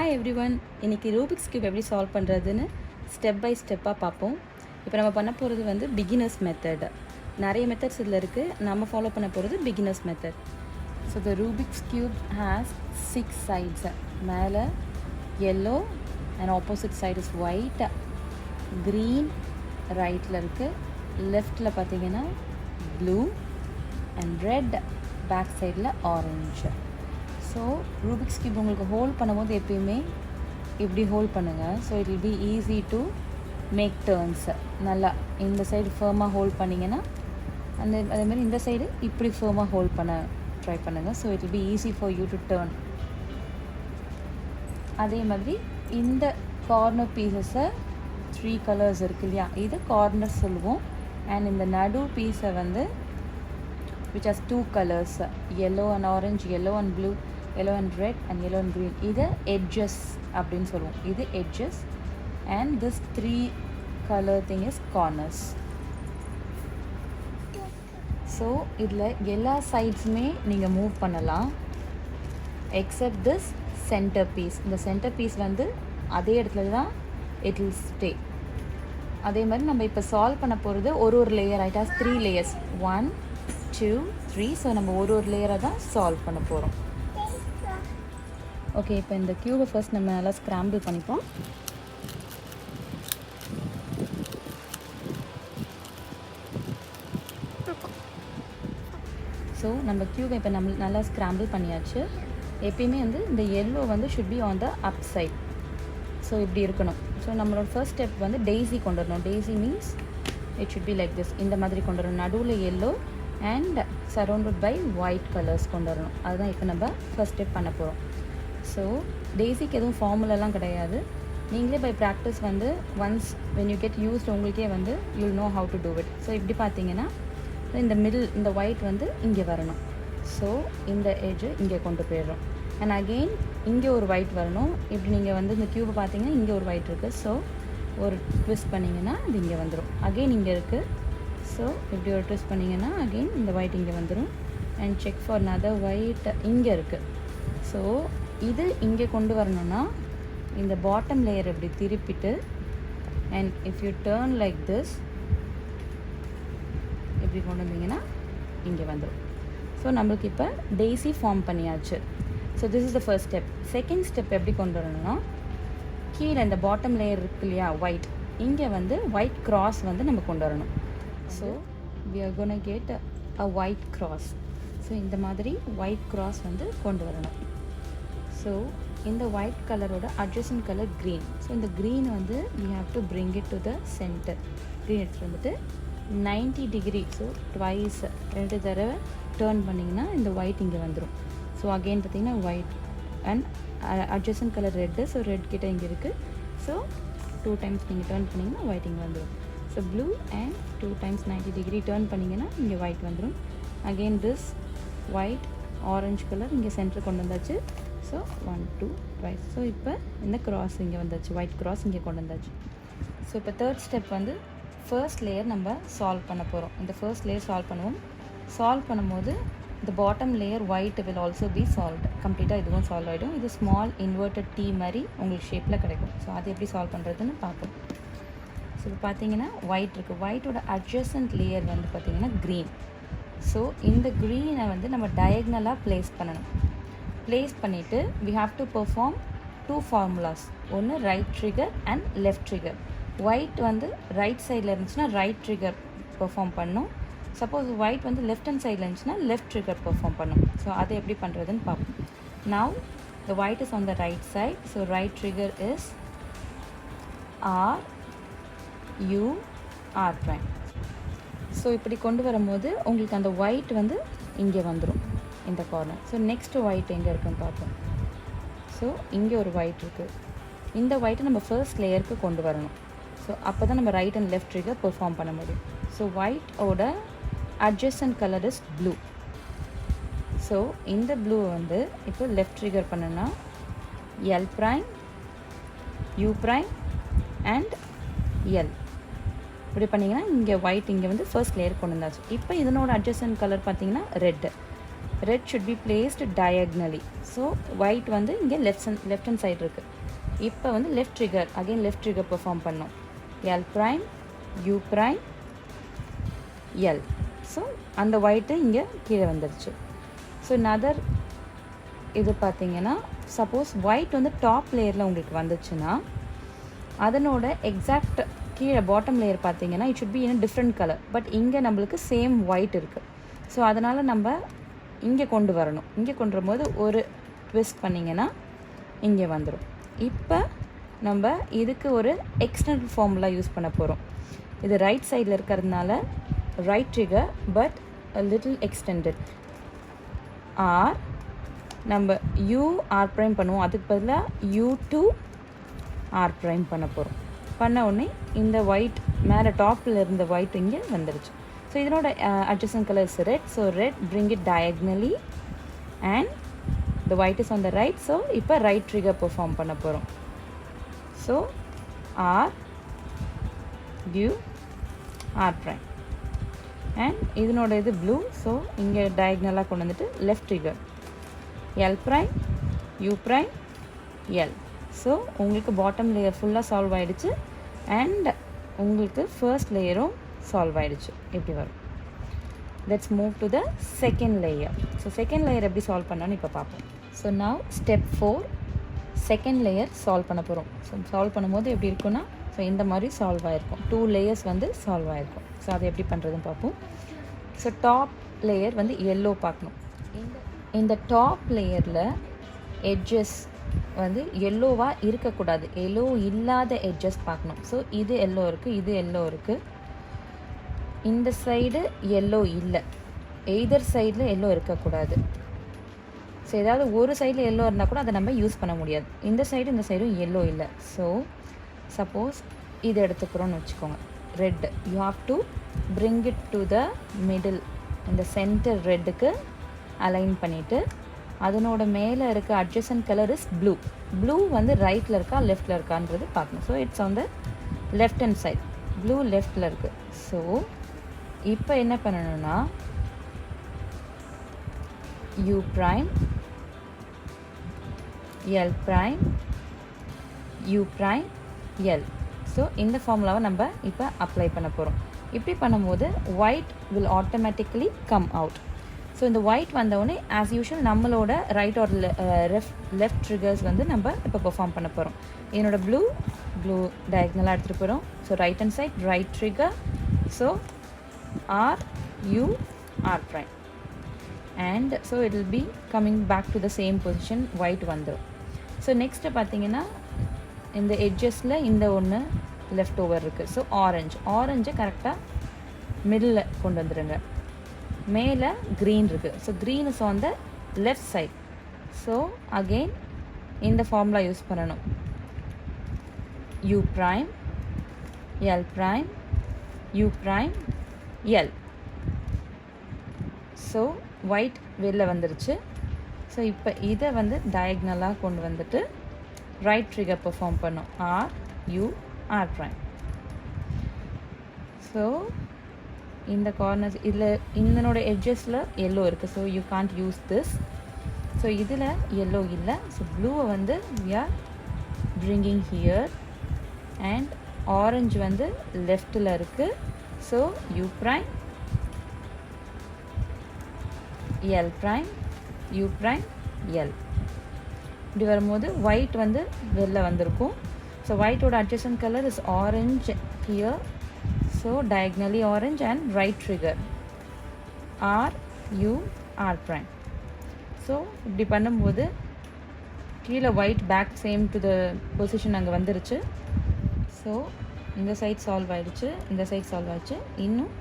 Hi everyone. இன்றைக்கி Rubik's cube எப்படி solve பண்ணுறதுன்னு ஸ்டெப் பை ஸ்டெப்பாக பார்ப்போம். இப்போ நம்ம பண்ண போகிறது வந்து பிகினர்ஸ் மெத்தட். நிறைய மெத்தட்ஸ் இதில் இருக்குது. நம்ம ஃபாலோ பண்ண போகிறது beginners method. So the Rubik's cube has 6 sides. மேலே yellow and opposite side is white, green ரைட்டில் இருக்குது, லெஃப்டில் பார்த்தீங்கன்னா ப்ளூ அண்ட் ரெட், பேக் சைடில் ஆரஞ்சு. ஸோ ரூபிக்ஸ் கியூப் உங்களுக்கு ஹோல்ட் பண்ணும்போது எப்பயுமே இப்படி ஹோல்ட் பண்ணுங்கள். So it will be easy to make turns. நல்லா இந்த சைடு ஃபர்மாக ஹோல்ட் பண்ணிங்கன்னா அதேமாதிரி இந்த சைடு இப்படி ஃபர்மாக ஹோல்ட் பண்ண ட்ரை பண்ணுங்கள். So it will be easy for you to turn. அதே மாதிரி இந்த கார்னர் பீசஸை 3 கலர்ஸ் இருக்கு இல்லையா, இது கார்னர் சொல்லுவோம். அண்ட் இந்த நடு பீஸை வந்து which has 2 colors, yellow and orange, yellow and blue, yellow and red and yellow and green. இது edges அப்படின்னு சொல்லுவோம். இது edges and this 3 color thing is corners. So இதில் எல்லா சைட்ஸுமே நீங்கள் மூவ் பண்ணலாம் எக்ஸப்ட் திஸ் சென்டர் பீஸ். இந்த சென்டர் பீஸ் வந்து அதே இடத்துல தான் இட் வில் ஸ்டே. அதே மாதிரி நம்ம இப்போ சால்வ் பண்ண போகிறது ஒரு layer. It has 3 layers, 1 2 3. So நம்ம ஒரு லேயரை தான் சால்வ் பண்ண போகிறோம். ஓகே, இப்போ இந்த க்யூபை ஃபர்ஸ்ட் நம்ம நல்லா ஸ்க்ராம்பிள் பண்ணிப்போம். ஸோ நம்ம க்யூபை இப்போ நம்ம நல்லா ஸ்க்ராம்பிள் பண்ணியாச்சு. எப்பயுமே வந்து இந்த எல்லோ வந்து should be on the up side. So இப்படி இருக்கணும். ஸோ நம்மளோட ஃபர்ஸ்ட் ஸ்டெப் வந்து டெய்ஸி கொண்டு வரணும். Daisy means it should be like this. இந்த மாதிரி கொண்டு வரணும். நடுவில் yellow and surrounded by white colours கொண்டு வரணும். அதுதான் இப்போ நம்ம ஃபர்ஸ்ட் ஸ்டெப் பண்ண போகிறோம். ஸோ டெய்ஸிக்கு எதுவும் ஃபார்முலாலாம் கிடையாது. நீங்களே பை ப்ராக்டிஸ் வந்து once when you get used உங்களுக்கே வந்து you'll know how to do it. So இப்படி பார்த்தீங்கன்னா இந்த மிடில் இந்த ஒயிட் வந்து இங்கே வரணும். ஸோ இந்த எட்ஜு இங்கே கொண்டு போயிடுறோம். அண்ட் அகெயின் இங்கே ஒரு ஒயிட் வரணும். இப்படி நீங்கள் வந்து இந்த க்யூபை பார்த்தீங்கன்னா இங்கே ஒரு ஒயிட் இருக்குது. ஸோ ஒரு ட்விஸ்ட் பண்ணிங்கன்னா இது இங்கே வந்துடும். அகெயின் இங்கே இருக்குது. ஸோ இப்படி ஒரு ட்விஸ்ட் பண்ணிங்கன்னா அகெயின் இந்த ஒயிட் இங்கே வந்துடும். And check for another white இங்கே இருக்குது. ஸோ இது இங்கே கொண்டு வரணும்னா இந்த பாட்டம் லேயர் இப்படி திருப்பிட்டு and if you turn like this இப்படி கொண்டு வந்தீங்கன்னா இங்கே வந்துடும். ஸோ நம்மளுக்கு இப்போ டெய்ஸி ஃபார்ம் பண்ணியாச்சு. So this is the first step. Second step எப்படி கொண்டு வரணும்னா கீழே இந்த பாட்டம் லேயர் இருக்கு இல்லையா ஒயிட், இங்கே வந்து ஒயிட் கிராஸ் வந்து நம்ம கொண்டு வரணும். So we are gonna get a white cross. So இந்த மாதிரி ஒயிட் கிராஸ் வந்து கொண்டு வரணும். ஸோ இந்த ஒயிட் கலரோட adjacent கலர் க்ரீன். ஸோ இந்த க்ரீன் வந்து we have to bring it to the center. Green எடுத்துகிட்டு வந்துட்டு 90 degree, ஸோ ட்வைஸ் 2 தடவை டேர்ன் பண்ணிங்கன்னா இந்த ஒயிட் இங்கே வந்துடும். ஸோ அகெயின் பார்த்திங்கன்னா white and adjacent colour red. So red கிட்ட இங்கே இருக்குது. ஸோ 2 times நீங்கள் டேர்ன் பண்ணிங்கன்னா ஒயிட் இங்கே வந்துடும். So blue and 2 times 90 degree turn பண்ணிங்கன்னா இங்கே ஒயிட் வந்துடும். Again this white orange colour இங்கே சென்டர் கொண்டு வந்தாச்சு. So 1 2 twice. ஸோ இப்போ இந்த கிராஸ் இங்கே வந்தாச்சு, ஒயிட் கிராஸ் இங்கே கொண்டு வந்தாச்சு. ஸோ இப்போ தேர்ட் ஸ்டெப் வந்து ஃபர்ஸ்ட் லேயர் நம்ம சால்வ் பண்ண போகிறோம். இந்த ஃபர்ஸ்ட் லேயர் சால்வ் பண்ணுவோம். சால்வ் பண்ணும்போது இந்த bottom layer white will also be solved. கம்ப்ளீட்டாக இதுவும் சால்வ் ஆகிடும். இது ஸ்மால் இன்வெர்டட் டீ மாதிரி உங்களுக்கு ஷேப்பில் கிடைக்கும். ஸோ அது எப்படி சால்வ் பண்ணுறதுன்னு பார்ப்போம். ஸோ இப்போ பார்த்தீங்கன்னா ஒயிட் இருக்குது. ஒயிட்டோட adjacent லேயர் வந்து பார்த்திங்கன்னா க்ரீன். ஸோ இந்த க்ரீனை வந்து நம்ம டயக்னலாக ப்ளேஸ் பண்ணணும். ப்ளேஸ் பண்ணிவிட்டு we have to perform 2 formulas. ஒன்று right trigger and left trigger. White வந்து ரைட் சைடில் இருந்துச்சுன்னா ரைட் ட்ரிகர் பெர்ஃபார்ம் பண்ணும். சப்போஸ் ஒயிட் வந்து லெஃப்ட் ஹேண்ட் சைடில் இருந்துச்சுன்னா லெஃப்ட் ட்ரிகர் பெர்ஃபார்ம் பண்ணும். ஸோ அதை எப்படி பண்ணுறதுன்னு பார்ப்போம். Now the white is on the right side. So right trigger is R U R prime. So இப்படி கொண்டு வரும்போது உங்களுக்கு அந்த ஒயிட் வந்து இங்கே வந்துடும் இந்த கார்னர். ஸோ நெக்ஸ்ட்டு ஒயிட் எங்கே இருக்குன்னு பார்ப்போம். ஸோ இங்கே ஒரு ஒயிட் இருக்குது. இந்த ஒயிட்டை நம்ம ஃபர்ஸ்ட் லேயருக்கு கொண்டு வரணும். ஸோ அப்போ தான் நம்ம right and left trigger perform பண்ண முடியும். ஸோ ஒயிட்டோட adjacent colour is blue. So இந்த ப்ளூ வந்து இப்போ லெஃப்ட் ட்ரிகர் பண்ணுன்னா L prime, U prime and L. இப்படி பண்ணிங்கன்னா இங்கே ஒயிட் இங்கே வந்து ஃபர்ஸ்ட் லேயர் கொண்டு வந்தாச்சு. இப்போ இதனோட adjacent கலர் பார்த்தீங்கன்னா red. red should be placed diagonally. So white வந்து இங்கே left hand side இருக்கு. இப்போ வந்து left trigger, again left trigger perform பண்ணோம். L prime, U prime, L. So அந்த white இங்கே கீழே வந்துருச்சு. So another இது பார்த்தீங்கன்னா சப்போஸ் white வந்து டாப் லேயரில் உங்களுக்கு வந்துச்சுன்னா அதனோட எக்ஸாக்ட் கீழே பாட்டம் லேயர் பார்த்தீங்கன்னா it should be in different colour. But இங்கே நம்மளுக்கு சேம் ஒயிட் இருக்குது. ஸோ அதனால் நம்ம இங்கே கொண்டு வரணும். இங்கே கொண்டு வரும்போது ஒரு ட்விஸ்ட் பண்ணிங்கன்னா இங்கே வந்துடும். இப்போ நம்ம இதுக்கு ஒரு எக்ஸ்டெண்டட் ஃபார்முலா யூஸ் பண்ண போகிறோம். இது ரைட் சைடில் இருக்கிறதுனால right trigger but little extended. R நம்ம யூ ஆர் ப்ரைம் பண்ணுவோம், அதுக்கு பதிலாக யூ டு ஆர் ப்ரைம் பண்ண போகிறோம். பண்ண உடனே இந்த ஒயிட் மேலே டாப்பில் இருந்த ஒயிட் இங்கே வந்துடுச்சு. ஸோ இதனோட adjacent color is red. So red, bring it diagonally and the white is on the right. So இப்போ right trigger perform பண்ண போகிறோம். So R U R prime and இதனோட இது blue. So இங்கே diagonal கொண்டு வந்துட்டு left trigger L prime U prime L. So உங்களுக்கு bottom layer ஃபுல்லாக சால்வ் ஆகிடுச்சு அண்ட் உங்களுக்கு ஃபர்ஸ்ட் லேயரும் சால்வ் ஆகிடுச்சு. எப்படி வரும்? Let's move to the second layer. So second layer எப்படி சால்வ் பண்ணோன்னு இப்போ பார்ப்போம். So now step 4 second layer solve பண்ண போகிறோம். ஸோ சால்வ் பண்ணும்போது எப்படி இருக்குன்னா ஸோ இந்த மாதிரி சால்வ் ஆகிருக்கும். 2 லேயர்ஸ் வந்து சால்வ் ஆகிருக்கும். ஸோ அதை எப்படி பண்ணுறதுன்னு பார்ப்போம். ஸோ டாப் லேயர் வந்து எல்லோ பார்க்கணும். இந்த டாப் லேயரில் எட்ஜஸ் வந்து எல்லோவாக இருக்கக்கூடாது, எல்லோ இல்லாத எட்ஜஸ் பார்க்கணும். ஸோ இது எல்லோ இருக்குது, இது எல்லோ இருக்குது, இந்த சைடு எல்லோ இல்லை, எய்தர் சைடில் எல்லோ இருக்கக்கூடாது. ஸோ ஏதாவது ஒரு சைடில் எல்லோ இருந்தால் கூட அதை நம்ம யூஸ் பண்ண முடியாது. இந்த சைடும் எல்லோ இல்லை. ஸோ சப்போஸ் இது எடுத்துக்கிறோன்னு வச்சுக்கோங்க, red. You have to bring it to the middle, இந்த சென்டர் ரெட்டுக்கு அலைன் பண்ணிவிட்டு அதனோட மேலே இருக்க adjacent colour is blue. Blue வந்து ரைட்டில் இருக்கா லெஃப்டில் இருக்கான்றது பார்க்கணும். So it's on the left hand side, blue லெஃப்டில் இருக்குது. ஸோ இப்போ என்ன பண்ணணும்னா U prime L prime U prime L. So இந்த ஃபார்முலாவை நம்ம இப்போ அப்ளை பண்ண போகிறோம். இப்படி பண்ணும்போது white will automatically come out. So இந்த ஒயிட் வந்தவுடனே ஆஸ் யூஷுவல் நம்மளோட ரைட் ஆர் லெஃப்ட் ட்ரிகர்ஸ் வந்து நம்ம இப்போ பெர்ஃபார்ம் பண்ண போகிறோம். என்னோட ப்ளூ டயக்னலாக எடுத்துகிட்டு போகிறோம். So right hand side right trigger. So R U R prime and so it will be coming back to the same position. white வந்துடும். ஸோ நெக்ஸ்ட்டு பார்த்தீங்கன்னா இந்த எட்ஜஸில் இந்த ஒன்று லெஃப்ட் ஓவர் இருக்குது. ஸோ ஆரஞ்சு கரெக்டாக மிடில் கொண்டு வந்துடுங்க. மேலே க்ரீன் இருக்குது. So green is on the left side. So again இந்த ஃபார்முலா யூஸ் பண்ணணும். U prime L prime U prime L. So white வெளில வந்துருச்சு. ஸோ இப்போ இதை வந்து டயக்னலாக கொண்டு வந்துட்டு ரைட் ட்ரிகர் பெர்ஃபார்ம் பண்ணோம். R U R prime. So இந்த கார்னர்ஸ் இதில் இதனோட எட்ஜஸில் எல்லோ இருக்குது. So you can't use this. So இதில் எல்லோ இல்லை. ஸோ ப்ளூவை வந்து we are bringing here and orange வந்து லெஃப்டில் இருக்குது. So U prime L prime U prime L. இப்படி வரும்போது ஒயிட் வந்து வெளில வந்திருக்கும். ஸோ ஒயிட்டோட adjacent color is orange here. So diagonally orange and right trigger R U R prime. So இப்படி பண்ணும்போது கீழே white back same to the position அங்கே வந்துருச்சு. ஸோ இந்த சைட் சால்வ் ஆகிடுச்சு, இந்த சைட் சால்வ் ஆகிடுச்சு. இன்னும்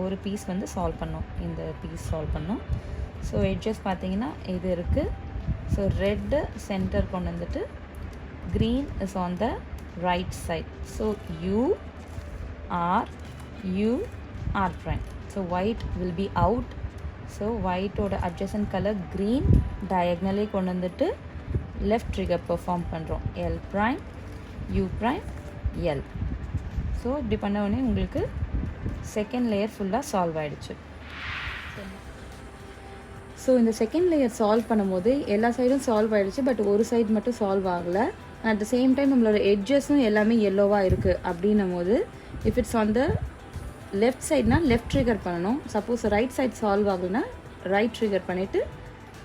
ஒரு பீஸ் வந்து சால்வ் பண்ணோம். இந்த பீஸ் சால்வ் பண்ணோம். ஸோ எட்ஜஸ் பார்த்தீங்கன்னா இது இருக்குது. ஸோ ரெட்டு சென்டர் கொண்டு வந்துட்டு green is on the right side. So U R prime. So white will be out. So white ஓட adjacent color green diagonally கொண்டு வந்துட்டு left trigger perform பண்ணுறோம். L prime U prime L. So இப்படி பண்ண உடனே உங்களுக்கு செகண்ட் லேயர் ஃபுல்லாக solve ஆகிடுச்சு. ஸோ இந்த செகண்ட் லேயர் சால்வ் பண்ணும்போது எல்லா சைடும் சால்வ் ஆகிடுச்சு, பட் ஒரு சைடு மட்டும் சால்வ் ஆகலை. அட் த சேம் டைம் நம்மளோட எட்ஜஸும் எல்லாமே எல்லோவாக இருக்குது. அப்படின்னும் போது if it's on the left சைட்னா லெஃப்ட் ட்ரிகர் பண்ணணும். சப்போஸ் ரைட் சைட் சால்வ் ஆகலைன்னா ரைட் ட்ரிகர் பண்ணிவிட்டு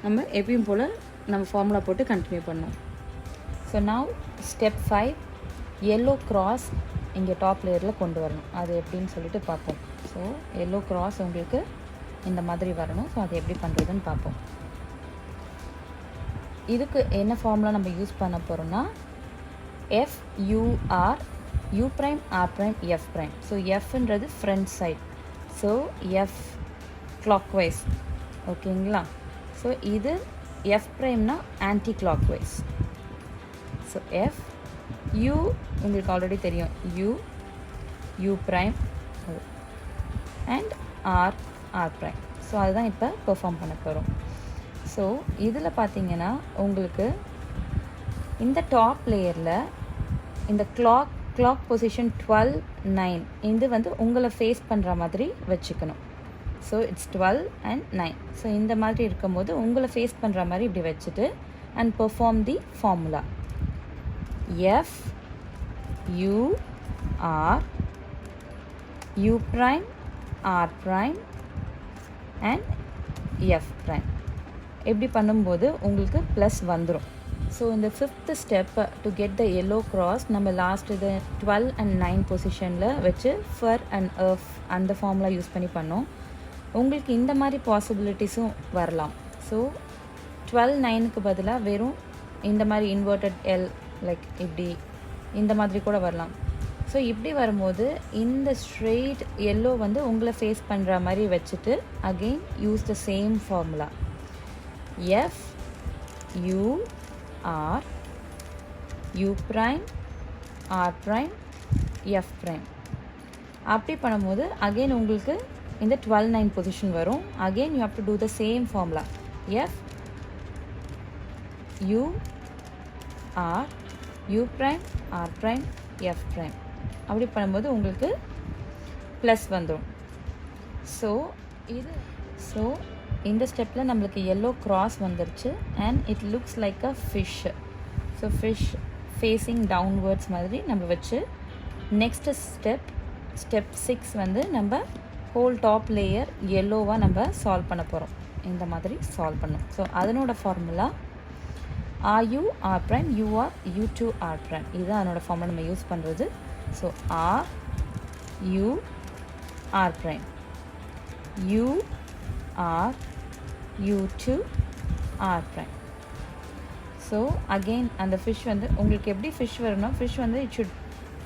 நம்ம எப்பயும் போல் நம்ம ஃபார்முலா போட்டு கண்டினியூ பண்ணணும். So now step 5, yellow cross இங்கே டாப் லேயரில் கொண்டு வரணும். அது எப்படின்னு சொல்லிட்டு பார்ப்போம். ஸோ எல்லோ கிராஸ் உங்களுக்கு இந்த மாதிரி வரணும். ஸோ அது எப்படி பண்ணுறதுன்னு பார்ப்போம். இதுக்கு என்ன ஃபார்முலா நம்ம யூஸ் பண்ண போகிறோம்னா FUR U prime R prime F prime. So Fன்றது front side. So F clockwise. ஓகேங்களா? ஸோ இது F primeனா anti clockwise. So F U உங்களுக்கு ஆல்ரெடி தெரியும், U prime and R prime. So அதுதான் இப்போ பெர்ஃபார்ம் பண்ண போகிறோம். ஸோ இதில் பார்த்தீங்கன்னா உங்களுக்கு இந்த டாப் லேயரில் இந்த கிளாக் பொசிஷன் 12-9 இது வந்து உங்களை ஃபேஸ் பண்ணுற மாதிரி வச்சுக்கணும். So it's 12 and 9. ஸோ இந்த மாதிரி இருக்கும்போது உங்களை ஃபேஸ் பண்ணுற மாதிரி இப்படி வச்சுட்டு and perform the formula FUR U prime R prime and F prime. எப்படி பண்ணும்போது உங்களுக்கு ப்ளஸ் வந்துடும். ஸோ இந்த 5th step to get the yellow cross நம்ம லாஸ்ட் இது 12 and 9 பொசிஷனில் வச்சு ஃபர் அண்ட் எர்ஃப் அந்த ஃபார்முலா யூஸ் பண்ணி பண்ணோம். உங்களுக்கு இந்த மாதிரி பாசிபிலிட்டிஸும் வரலாம். ஸோ 12-9க்கு பதிலாக வெறும் இந்த மாதிரி இன்வெர்டட் எல் லைக் இப்படி இந்த மாதிரி கூட வரலாம். ஸோ இப்படி வரும்போது இந்த ஸ்ட்ரெயிட் எல்லோ வந்து உங்களை ஃபேஸ் பண்ணுற மாதிரி வச்சுட்டு again use the same formula FUR U prime R prime F prime. அப்படி பண்ணும்போது அகெயின் உங்களுக்கு இந்த 12-9 பொசிஷன் வரும். Again you have to do the same formula FUR U prime R prime F prime. அப்படி பண்ணும்போது உங்களுக்கு ப்ளஸ் வந்துடும். ஸோ இந்த ஸ்டெப்பில் நம்மளுக்கு எல்லோ கிராஸ் வந்துருச்சு and it looks like a fish. So fish facing downwards மாதிரி நம்ம வச்சு நெக்ஸ்ட் ஸ்டெப் 6 வந்து நம்ம ஹோல் டாப் லேயர் எல்லோவாக நம்ம சால்வ் பண்ண போகிறோம். இந்த மாதிரி சால்வ் பண்ணோம். ஸோ அதனோட formula RU R prime UR U2 R prime. இதுதான் அதனோட ஃபார்முலா நம்ம யூஸ் பண்ணுறது. So RU R prime UR U2 R prime. So again அந்த ஃபிஷ் வந்து உங்களுக்கு எப்படி ஃபிஷ் வரணும், ஃபிஷ் வந்து it should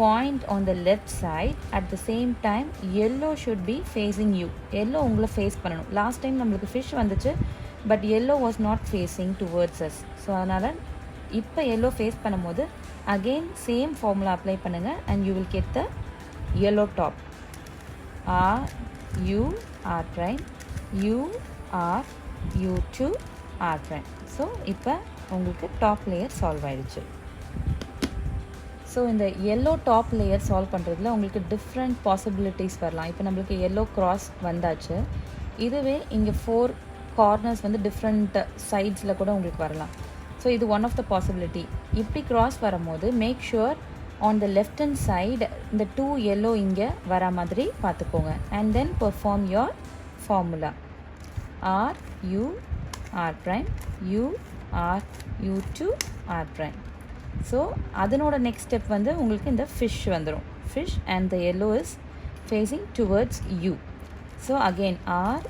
point on the left side. At the same time yellow should be facing you. Yellow உங்களை face பண்ணணும். Last time நம்மளுக்கு fish வந்துச்சு, but yellow was not facing towards us. So அதனால் இப்போ yellow face பண்ணும்போது again same formula apply பண்ணுங்கள் and you will get the yellow top. RU R prime UR U2 R prime. So இப்போ உங்களுக்கு top layer solve ஆகிடுச்சு. So இந்த yellow top layer solve பண்ணுறதுல உங்களுக்கு டிஃப்ரெண்ட் பாசிபிலிட்டிஸ் வரலாம். இப்போ நம்மளுக்கு எல்லோ கிராஸ் வந்தாச்சு. இதுவே இங்கே 4 கார்னர்ஸ் வந்து டிஃப்ரெண்ட் சைட்ஸில் கூட உங்களுக்கு வரலாம். ஸோ இது ஒன் ஆஃப் த பாசிபிலிட்டி. இப்படி கிராஸ் வரும்போது make sure on the left hand side இந்த 2 எல்லோ இங்கே வர மாதிரி பார்த்துக்கோங்க. And then perform your formula RU R prime UR U2 R prime. So அதனோட நெக்ஸ்ட் ஸ்டெப் வந்து உங்களுக்கு இந்த ஃபிஷ் வந்துடும். Fish and the yellow is facing towards you. So again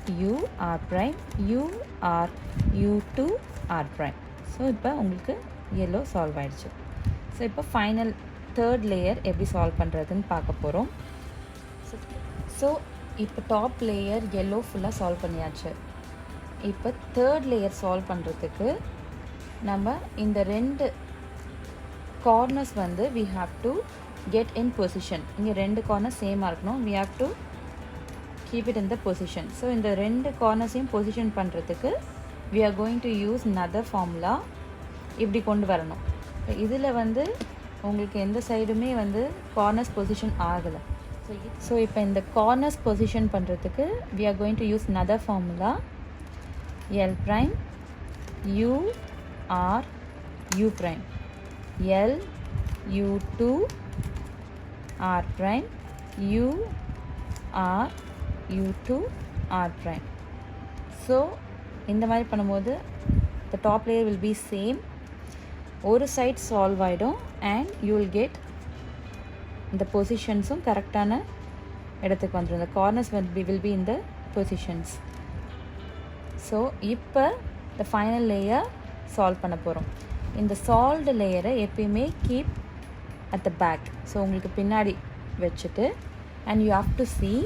RU R prime UR U2 R prime. So இப்போ உங்களுக்கு yellow solve ஆகிடுச்சு. So இப்போ final third layer எப்படி சால்வ் பண்ணுறதுன்னு பார்க்க போகிறோம். ஸோ இப்போ டாப் லேயர் எல்லோ ஃபுல்லாக சால்வ் பண்ணியாச்சு. இப்போ தேர்ட் லேயர் சால்வ் பண்ணுறதுக்கு நம்ம இந்த 2 கார்னர்ஸ் வந்து we have to get in position. இங்கே 2 கார்னர் சேமாக இருக்கணும். we have to keep it in the position. So இந்த 2 கார்னர்ஸையும் பொசிஷன் பண்ணுறதுக்கு we are going to use another formula. இப்படி கொண்டு வரணும். இதில் வந்து உங்களுக்கு எந்த சைடுமே வந்து கார்னர்ஸ் பொசிஷன் ஆகலை. ஸோ இப்போ இந்த கார்னர்ஸ் பொசிஷன் பண்ணுறதுக்கு we are going to use another formula L prime, U, R, U prime, L, U2, R prime, U, R, U2, R prime. So இந்த மாதிரி பண்ணும்போது the top layer will be same. ஒரு side solve ஆகிடும் and you will get இந்த பொசிஷன்ஸும் கரெக்டான இடத்துக்கு வந்துடும். the corners will be in the positions. So இப்போ the final layer சால்வ் பண்ண போகிறோம். இந்த சால்வ்டு லேயரை எப்பயுமே keep at the back. So உங்களுக்கு பின்னாடி வச்சுட்டு and you have to see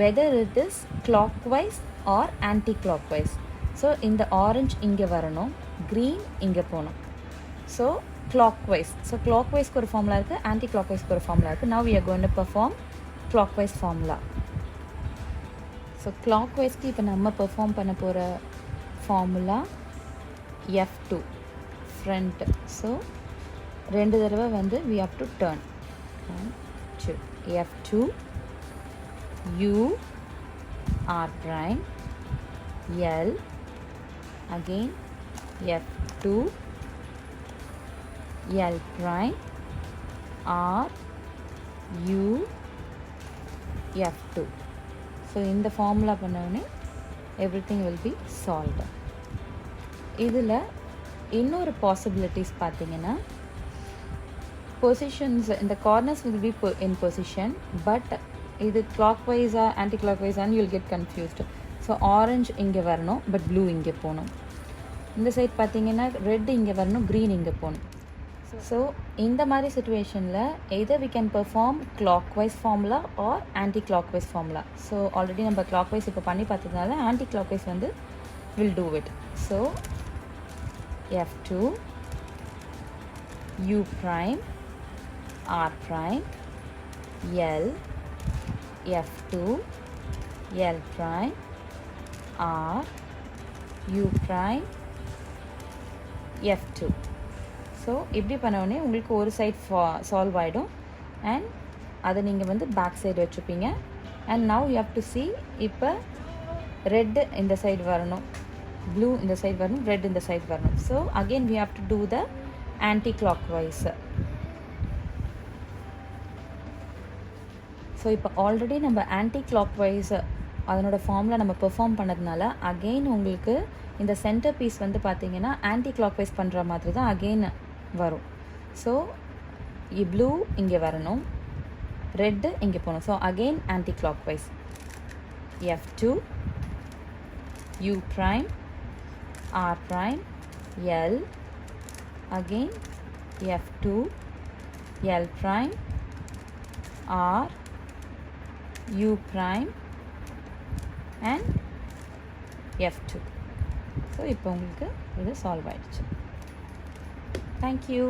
whether it is clockwise or anti-clockwise. So இந்த ஆரஞ்ச் இங்கே வரணும், க்ரீன் இங்கே போகணும். So clockwise. ஸோ clockwise-க்கு ஒரு ஃபார்முலா இருக்குது, anti-clockwise-க்கு ஒரு ஃபார்முலா இருக்குது. now we are going to perform clockwise formula. So clockwise-க்கு இப்போ நம்ம பெர்ஃபார்ம் பண்ண போகிற ஃபார்முலா F2 front. ஸோ ரெண்டு தடவை வந்து we have to turn. 1 2 F2 U R prime L again F2 L prime R U F2. So இந்த formula பண்ணவுடனே everything will be solved. இதில் இன்னொரு பாசிபிலிட்டிஸ் பார்த்தீங்கன்னா பொசிஷன்ஸ் இந்த corners will be in position, but இது clockwise anti clockwise you will get confused. So orange இங்கே வரணும், but blue இங்கே போகணும். இந்த சைட் பார்த்தீங்கன்னா ரெட் இங்கே வரணும், க்ரீன் இங்கே போகணும். ஸோ இந்த மாதிரி சுச்சுவேஷனில் either we can perform clockwise formula or anti-clockwise formula. So already நம்ம clockwise இப்போ பண்ணி பார்த்ததுனால anti-clockwise வந்து will do it. So F2 U prime R prime L F2 L prime R U prime F2. So இப்படி பண்ணவுடனே உங்களுக்கு ஒரு side solve ஆகிடும் and அதை நீங்கள் வந்து பேக் சைடு வச்சுப்பீங்க. And now you have to see இப்போ ரெட்டு இந்த சைடு வரணும், ப்ளூ இந்த சைடு வரணும், ரெட் இந்த சைடு வரணும். So again we have to do the anti-clockwise. ஸோ இப்போ ஆல்ரெடி நம்ம anti-clockwise அதனோட ஃபார்மில் நம்ம பெர்ஃபார்ம் பண்ணதுனால அகெயின் உங்களுக்கு இந்த சென்டர் பீஸ் வந்து பார்த்தீங்கன்னா anti-clockwise பண்ணுற மாதிரி தான் அகெயின் வரும். ஸோ ப்ளூ இங்கே வரணும், ரெட்டு இங்கே போகணும். So again anti-clockwise. F2 U prime R prime L again F2 L prime R U prime and F2. So இப்போ உங்களுக்கு இது சால்வ் ஆகிடுச்சு. Thank you.